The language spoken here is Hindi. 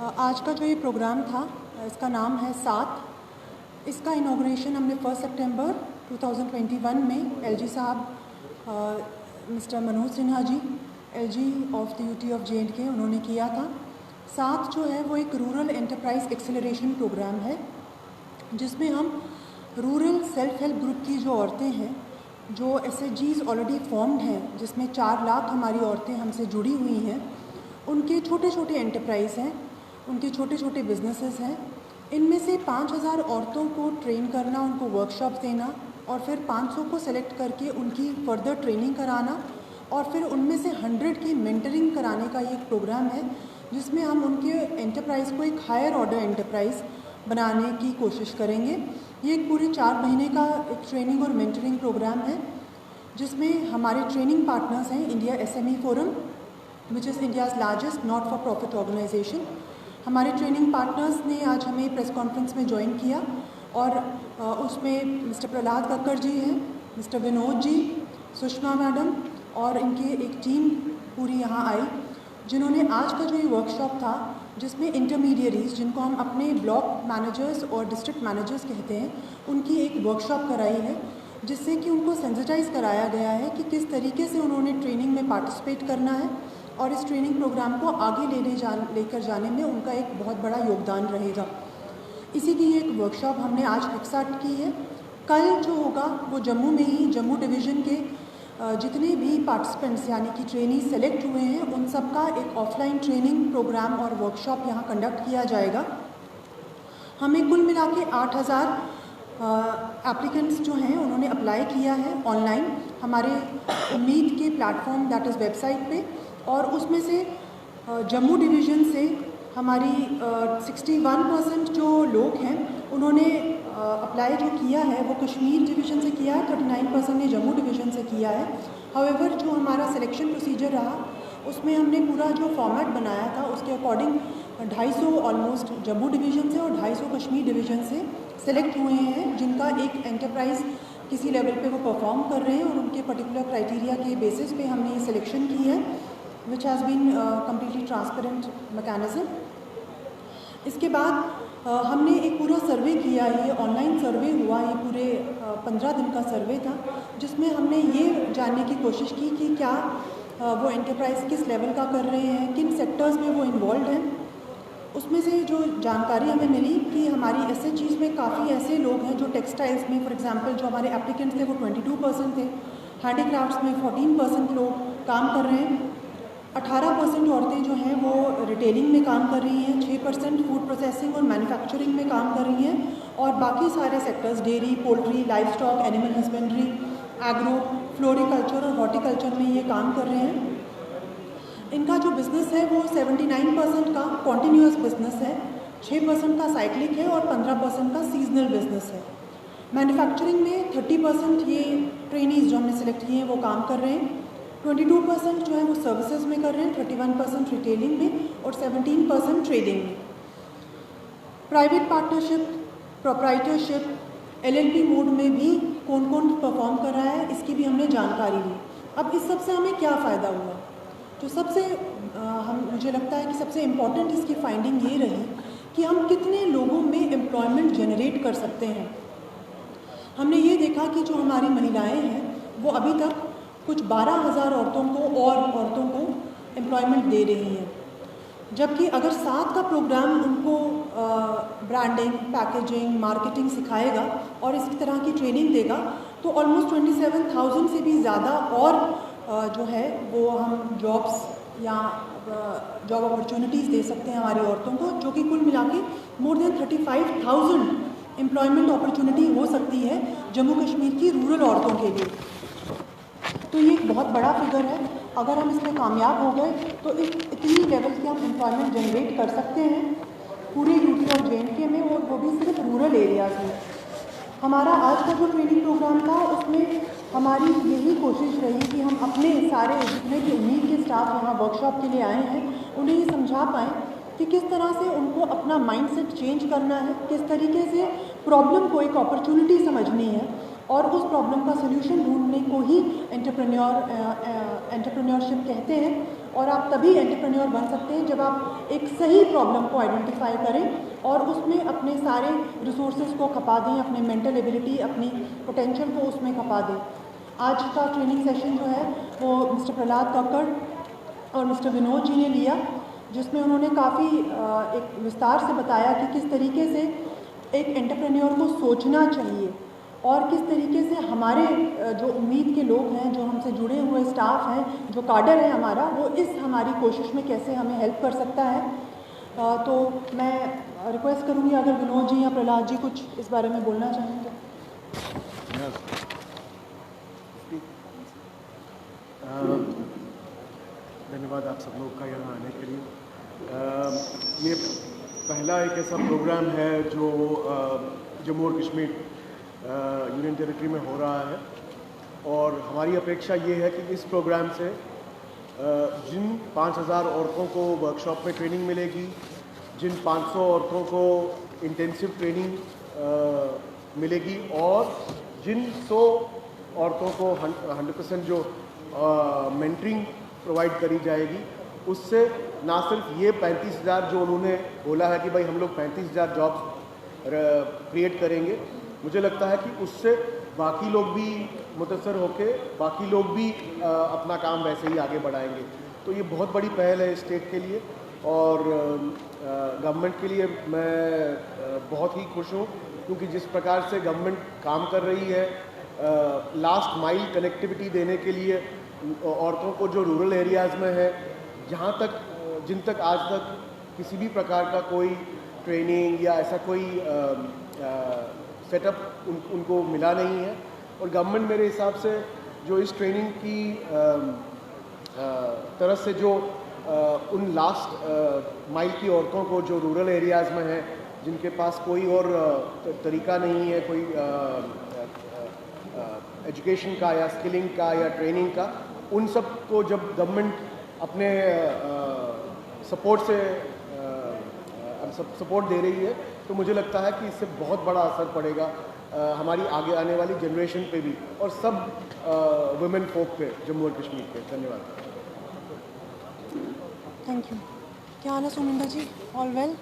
आज का जो ये प्रोग्राम था इसका नाम है साथ। इसका इनॉग्रेशन हमने 1 सितंबर 2021 में एलजी साहब mister Manoj Sinha ji LG of the UT of J and K उन्होंने किया था। साथ जो है वो एक रूरल एंटरप्राइज एक्सेलरेशन प्रोग्राम है जिसमें हम रूरल सेल्फ हेल्प ग्रुप की जो औरतें हैं, जो एसएचजीज ऑलरेडी फॉर्म्ड हैं, जिसमें 4 लाख हमारी औरतें हमसे जुड़ी हुई हैं, उनके छोटे छोटे एंटरप्राइज़ हैं, उनके छोटे छोटे बिजनेसेस हैं। इनमें से 5000 औरतों को ट्रेन करना, उनको वर्कशॉप देना और फिर 500 को सेलेक्ट करके उनकी फर्दर ट्रेनिंग कराना और फिर उनमें से 100 की मेंटरिंग कराने का ये एक प्रोग्राम है जिसमें हम उनके एंटरप्राइज़ को एक हायर ऑर्डर एंटरप्राइज़ बनाने की कोशिश करेंगे। ये एक पूरे 4 महीने का एक ट्रेनिंग और मेंटरिंग प्रोग्राम है जिसमें हमारे ट्रेनिंग पार्टनर्स हैं India SME forum which is India's largest not for profit organisation. हमारे ट्रेनिंग पार्टनर्स ने आज हमें प्रेस कॉन्फ्रेंस में ज्वाइन किया और उसमें मिस्टर प्रहलाद कक्कड़ जी हैं, मिस्टर विनोद जी, सुषमा मैडम और इनकी एक टीम पूरी यहाँ आई जिन्होंने आज का जो ये वर्कशॉप था जिसमें इंटरमीडिएरीज जिनको हम अपने ब्लॉक मैनेजर्स और डिस्ट्रिक्ट मैनेजर्स कहते हैं, उनकी एक वर्कशॉप कराई है जिससे कि उनको सेंसिटाइज कराया गया है कि किस तरीके से उन्होंने ट्रेनिंग में पार्टिसिपेट करना है और इस ट्रेनिंग प्रोग्राम को आगे लेकर जाने में उनका एक बहुत बड़ा योगदान रहेगा। इसी की एक वर्कशॉप हमने आज फिक्साट की है। कल जो होगा वो जम्मू में ही जम्मू डिवीज़न के जितने भी पार्टिसिपेंट्स यानी कि ट्रेनीज सेलेक्ट हुए हैं उन सब का एक ऑफलाइन ट्रेनिंग प्रोग्राम और वर्कशॉप यहाँ कंडक्ट किया जाएगा। हमें कुल मिला के 8000 एप्लीकेंट्स जो हैं उन्होंने अप्लाई किया है ऑनलाइन हमारे उम्मीद के प्लेटफॉर्म दैट इज़ वेबसाइट पे, और उसमें से जम्मू डिवीज़न से हमारी 61% जो लोग हैं उन्होंने अप्लाई जो किया है वो कश्मीर डिवीज़न से किया है, 39% ने जम्मू डिवीज़न से किया है। हाउएवर जो हमारा सिलेक्शन प्रोसीजर रहा उसमें हमने पूरा जो फॉर्मेट बनाया था उसके अकॉर्डिंग 250 ऑलमोस्ट जम्मू डिवीज़न से और 250 कश्मीर डिवीज़न से सेलेक्ट हुए हैं जिनका एक एंटरप्राइज़ किसी लेवल पे वो परफॉर्म कर रहे हैं और उनके पर्टिकुलर क्राइटेरिया के बेसिस पे हमने ये सिलेक्शन की है which has been completely transparent mechanism. इसके बाद हमने एक पूरा सर्वे किया, ये ऑनलाइन सर्वे हुआ, ये पूरे 15 दिन का सर्वे था जिसमें हमने ये जानने की कोशिश की कि क्या वो एंटरप्राइज़ किस लेवल का कर रहे हैं, किन सेक्टर्स में वो इन्वॉल्व हैं। उसमें से जो जानकारी हमें मिली कि हमारी एसएचजीज में काफ़ी ऐसे लोग हैं जो टेक्सटाइल्स में फॉर एग्जांपल जो हमारे एप्लीकेंट्स थे वो 22% थे, हैंडीक्राफ्ट्स में 14% लोग काम कर रहे हैं, 18% औरतें जो हैं वो रिटेलिंग में काम कर रही हैं, 6% फूड प्रोसेसिंग और मैन्युफैक्चरिंग में काम कर रही हैं और बाकी सारे sectors dairy, poultry, live stock, animal husbandry, agro, floriculture और हॉर्टिकल्चर में ये काम कर रहे हैं। इनका जो बिज़नेस है वो 79% का कॉन्टीन्यूअस बिज़नेस है, 6% का साइक्लिक है और 15% का सीजनल बिज़नेस है। मैन्युफैक्चरिंग में 30% ये ट्रेनीज़ जो हमने सेलेक्ट किए हैं वो काम कर रहे हैं, 22% जो है वो सर्विसेज में कर रहे हैं, 31% रिटेलिंग में और 17% ट्रेडिंग में। Private partnership, proprietorship, LLP mode में भी कौन कौन परफॉर्म कर रहा है इसकी भी हमने जानकारी ली। अब इस सब से हमें क्या फ़ायदा हुआ? तो सबसे मुझे लगता है कि सबसे इम्पॉर्टेंट इसकी फाइंडिंग ये रही कि हम कितने लोगों में एम्प्लॉयमेंट जनरेट कर सकते हैं। हमने ये देखा कि जो हमारी महिलाएं हैं वो अभी तक कुछ 12,000 औरतों को एम्प्लॉयमेंट दे रही हैं, जबकि अगर साथ का प्रोग्राम उनको ब्रांडिंग, पैकेजिंग, मार्केटिंग सिखाएगा और इस तरह की ट्रेनिंग देगा तो ऑलमोस्ट 27,000 से भी ज़्यादा और जो है वो हम जॉब्स या जॉब अपॉर्चुनिटीज़ दे सकते हैं हमारी औरतों को, जो कि कुल मिला के मोर देन 35,000 एम्प्लॉयमेंट अपॉर्चुनिटी हो सकती है जम्मू कश्मीर की रूरल औरतों के लिए। तो ये एक बहुत बड़ा फिगर है। अगर हम इसमें कामयाब हो गए तो इतनी लेवल की हम एम्प्लॉयमेंट जनरेट कर सकते हैं पूरे यूटी और जे&के में, और वो भी सिर्फ रूरल एरियाज़ में। हमारा आज का जो ट्रेनिंग प्रोग्राम था उसमें हमारी यही कोशिश रही कि हम अपने सारे जितने भी उम्मीद के स्टाफ यहाँ वर्कशॉप के लिए आए हैं उन्हें ये समझा पाएँ कि किस तरह से उनको अपना माइंडसेट चेंज करना है, किस तरीके से प्रॉब्लम को एक अपॉर्चुनिटी समझनी है और उस प्रॉब्लम का सोल्यूशन ढूंढने को ही एंटरप्रेन्योरशिप कहते हैं। और आप तभी एंटरप्रेन्योर बन सकते हैं जब आप एक सही प्रॉब्लम को आइडेंटिफाई करें और उसमें अपने सारे रिसोर्सेज को खपा दें, अपने मेंटल एबिलिटी, अपनी पोटेंशियल को उसमें खपा दें। आज का ट्रेनिंग सेशन जो है वो मिस्टर प्रहलाद कक्कड़ और मिस्टर विनोद जी ने लिया, जिसमें उन्होंने काफ़ी एक विस्तार से बताया कि किस तरीके से एक एंटरप्रेन्योर को सोचना चाहिए और किस तरीके से हमारे जो उम्मीद के लोग हैं, जो हमसे जुड़े हुए स्टाफ हैं, जो काडर है हमारा, वो इस हमारी कोशिश में कैसे हमें हेल्प कर सकता है। तो मैं रिक्वेस्ट करूँगी अगर विनोद जी या प्रहलाद जी कुछ इस बारे में बोलना चाहें तो। धन्यवाद आप सब लोग का यहाँ आने के लिए। ये पहला एक ऐसा प्रोग्राम है जो जम्मू और कश्मीर यूनियन टेरिटरी में हो रहा है और हमारी अपेक्षा ये है कि इस प्रोग्राम से जिन 5000 औरतों को वर्कशॉप में ट्रेनिंग मिलेगी, जिन 500 औरतों को इंटेंसिव ट्रेनिंग मिलेगी और जिन 100 औरतों को 100% जो मेंटरिंग प्रोवाइड करी जाएगी, उससे ना सिर्फ ये 35,000 जो उन्होंने बोला है कि भाई हम लोग 35,000 जॉब्स क्रिएट करेंगे, मुझे लगता है कि उससे बाकी लोग भी मुतासर होके बाकी लोग भी अपना काम वैसे ही आगे बढ़ाएंगे। तो ये बहुत बड़ी पहल है स्टेट के लिए और गवर्नमेंट के लिए मैं बहुत ही खुश हूँ, क्योंकि जिस प्रकार से गवर्नमेंट काम कर रही है लास्ट माइल कनेक्टिविटी देने के लिए औरतों को जो रूरल एरियाज़ में है, जहाँ तक जिन तक आज तक किसी भी प्रकार का कोई ट्रेनिंग या ऐसा कोई सेटअप उनको मिला नहीं है। और गवर्नमेंट मेरे हिसाब से जो इस ट्रेनिंग की तरफ से जो उन लास्ट माइल की औरतों को जो रूरल एरियाज़ में हैं, जिनके पास कोई और तरीका नहीं है, कोई एजुकेशन का या स्किलिंग का या ट्रेनिंग का, उन सब को जब गवर्नमेंट अपने सपोर्ट से सपोर्ट दे रही है, तो मुझे लगता है कि इससे बहुत बड़ा असर पड़ेगा हमारी आगे आने वाली जनरेशन पे भी और सब वुमेन फोक पे जम्मू और कश्मीर पे। धन्यवाद। Thank you. क्या हाल है सुमिंदा जी? All well?